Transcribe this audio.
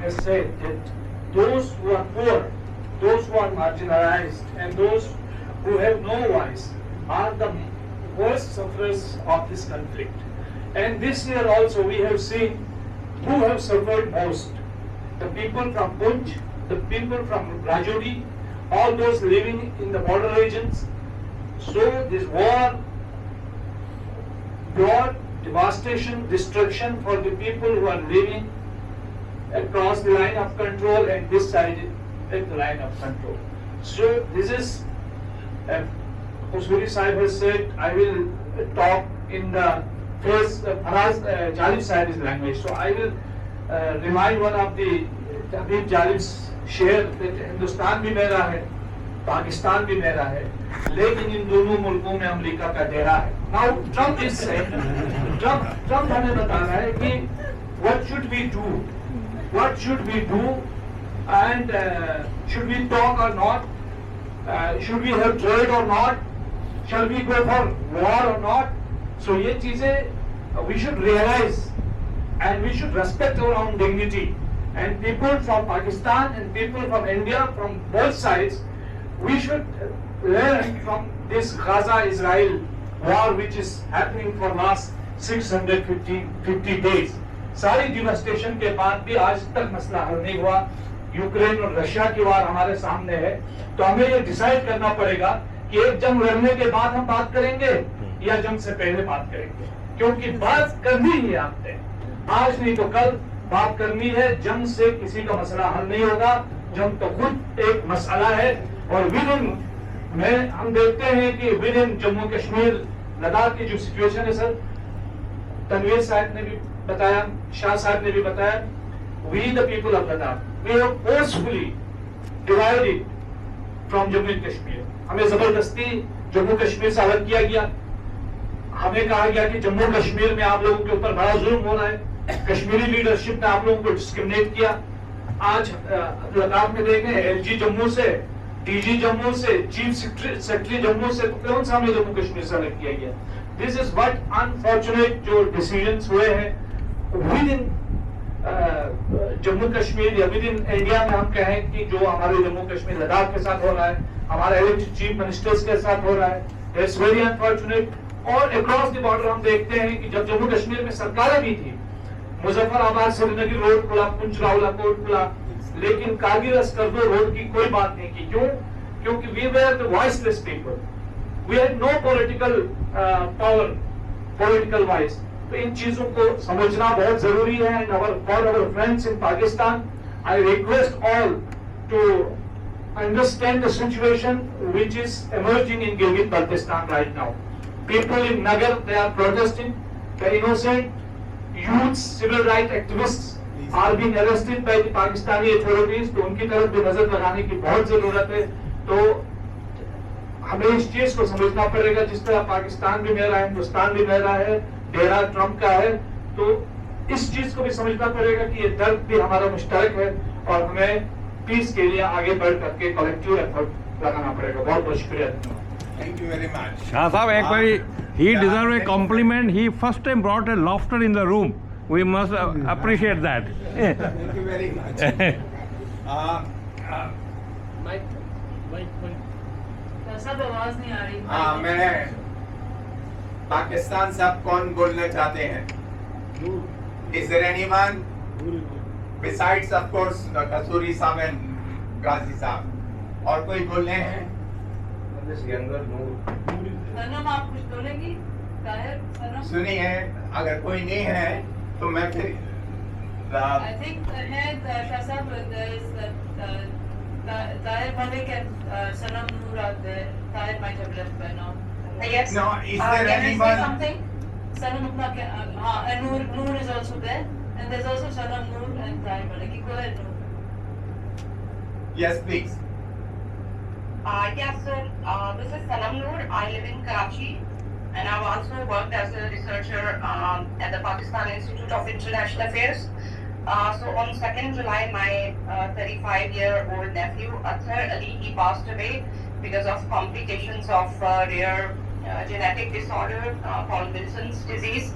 has said that those who are poor, those who are marginalized, and those who have no voice are the worst sufferers of this conflict. And this year also we have seen who have suffered most. The people from Punj, the people from Rajouri, all those living in the border regions. So this war brought devastation, destruction for the people who are living across the line of control and this side at the line of control. So this is, Usuri Sahib has said, I will talk in the first Faraz Jalib Sahib's language. So I will remind one of the Habib Jalib's शेर हिंदुस्तान भी मेरा है, पाकिस्तान भी मेरा है, लेकिन इन दोनों मुल्कों में अमेरिका का डेरा है. Now Trump is saying, Trump हमें बता रहा है कि what should we do, and should we talk or not, should we have trade or not, shall we go for war or not. So ये चीजें we should realize and we should respect our own dignity. And people from Pakistan and people from India, from both sides, we should learn from this Gaza-Israel war which is happening for last 650 days. सारी devastation के बाद भी आज तक मसला हल नहीं हुआ. यूक्रेन और रशिया की वार हमारे सामने है, तो हमें ये डिसाइड करना पड़ेगा कि एक जंग लड़ने के बाद हम बात करेंगे या जंग से पहले बात करेंगे, क्योंकि बात करनी ही आपने आज नहीं तो कल बात करनी है. जंग से किसी का मसला हल नहीं होगा. जंग तो खुद एक मसला है. और विद इन में हम देखते हैं कि विद इन जम्मू कश्मीर लद्दाख की जो सिचुएशन है, सर तनवीर साहब ने भी बताया, शाह साहब ने भी बताया, we the people of Ladakh we have forcefully divided from Jammu and Kashmir. हमें जबरदस्ती जम्मू कश्मीर से अलग किया गया. हमें कहा गया कि जम्मू कश्मीर में आप लोगों के ऊपर बड़ा जुल्म हो रहा है. कश्मीरी लीडरशिप ने आप लोगों को डिस्क्रिमिनेट किया. आज लद्दाख में देखें, एलजी जम्मू से, डीजी जम्मू से, चीफ सेक्रेटरी जम्मू से, तो कौन सा हमें जम्मू कश्मीर से अलग किया गया. दिस इज व्हाट अनफॉर्चुनेट जो डिसीजंस हुए हैं विद इन जम्मू कश्मीर या विद इन इंडिया में. हम कहें कि जो हमारे जम्मू कश्मीर लद्दाख के साथ हो रहा है, हमारे इलेक्टेड चीफ मिनिस्टर्स के साथ हो रहा है, इट्स वेरी अनफॉर्चुनेट. और अक्रॉस द बॉर्डर हम देखते हैं कि जब जम्मू कश्मीर में सरकारें भी थी, मुजफ्फराबाद श्रीनगर रोड खुला, पुंछ रावलाकोट खुला, लेकिन कारगिल स्कर्दो रोड की कोई बात नहीं की. क्यों? क्योंकि we were the voiceless people, we had no political power, political voice. तो इन चीजों को समझना बहुत जरूरी है. And for our friends in Pakistan, I request all to understand the situation which is emerging in Gilgit-Baltistan right now. People in Nagar, they are protesting. The innocent youths, civil rights activists are being arrested by the Pakistani authorities. तो उनकी तरफ भी नजर लगाने की बहुत जरूरत है. तो हमें इस चीज को समझना पड़ेगा, जिस तरह पाकिस्तान भी मेरा है, हिंदुस्तान भी मेरा है, डेरा ट्रम्प का है, तो इस चीज को भी समझना पड़ेगा कि ये दर्द भी हमारा मुश्तरक है और हमें पीस के लिए आगे बढ़ करके कलेक्टिव एफर्ट लगाना पड़ेगा. बहुत बहुत शुक्रिया. Thank you very much. Shah Sahab, एक बारी he deserved a compliment. He first time brought a laughter in the room. We must appreciate that. Thank you very much. सब आवाज नहीं आ रही. हाँ, मैं पाकिस्तान साहब कौन बोलना चाहते हैं? Is there anyone besides of course कसूरी साहब and गाजी साहब, और कोई बोलने हैं? सनम आप कुछ बोलेंगी? ताहिर, सनम? सुनिए, अगर कोई नहीं है तो मैं फिर I think शाह साहब, Tahir Malik and Sanam Noor are there. Tahir might have left by now. Yes. No, is there Can I anyone? say something? Sanam apna, and Noor is also there, and there's also Sanam Noor and Tahir Malik. Go ahead, Noor. Yes, please. Yes, sir. This is Sanam Noor. I live in Karachi, and I've also worked as a researcher at the Pakistan Institute of International Affairs. So on 2nd July, my 35-year-old nephew, Athar Ali, he passed away because of complications of rare genetic disorder called Wilson's disease.